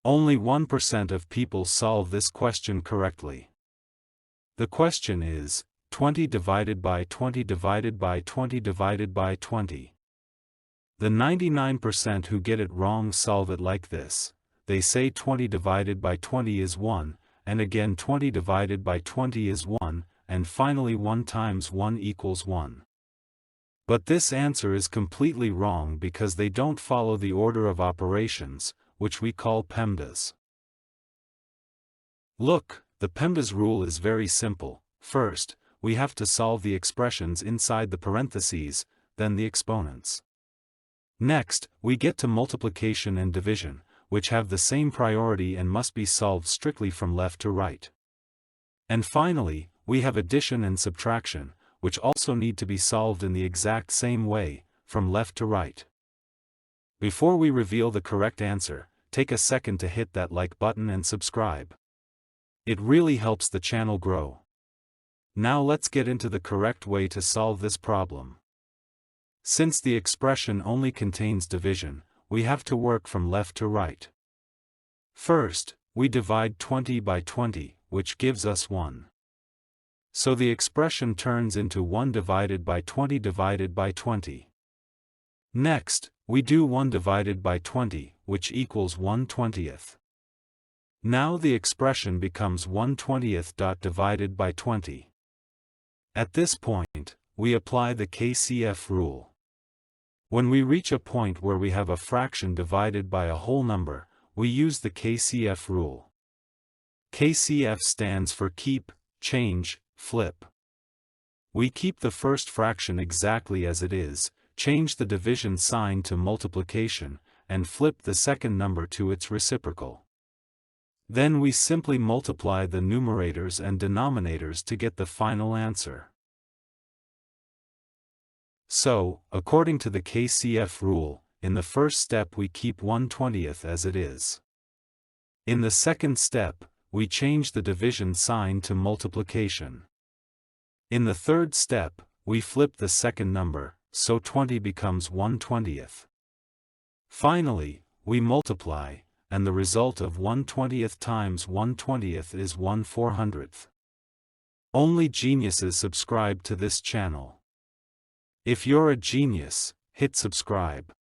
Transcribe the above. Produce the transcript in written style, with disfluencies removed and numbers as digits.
Only 1% of people solve this question correctly. The question is, 20 divided by 20 divided by 20 divided by 20. The 99% who get it wrong solve it like this. They say 20 divided by 20 is 1, and again 20 divided by 20 is 1, and finally 1 times 1 equals 1. But this answer is completely wrong because they don't follow the order of operations, which we call PEMDAS. Look, the PEMDAS rule is very simple. First, we have to solve the expressions inside the parentheses, then the exponents. Next, we get to multiplication and division, which have the same priority and must be solved strictly from left to right. And finally, we have addition and subtraction, which also need to be solved in the exact same way, from left to right. Before we reveal the correct answer, take a second to hit that like button and subscribe. It really helps the channel grow. Now let's get into the correct way to solve this problem. Since the expression only contains division, we have to work from left to right. First, we divide 20 by 20, which gives us 1. So the expression turns into 1 divided by 20 divided by 20. Next, we do 1 divided by 20, which equals 1/20. Now the expression becomes 1/20 divided by 20. At this point, we apply the KCF rule. When we reach a point where we have a fraction divided by a whole number, we use the KCF rule. KCF stands for keep, change, flip. We keep the first fraction exactly as it is, change the division sign to multiplication, and flip the second number to its reciprocal. Then we simply multiply the numerators and denominators to get the final answer. So, according to the KCF rule, in the first step we keep 1/20 as it is. In the second step, we change the division sign to multiplication. In the third step, we flip the second number, so 20 becomes 1/20. Finally, we multiply, and the result of 1/20 times 1/20 is 1/400. Only geniuses subscribe to this channel. If you're a genius, hit subscribe.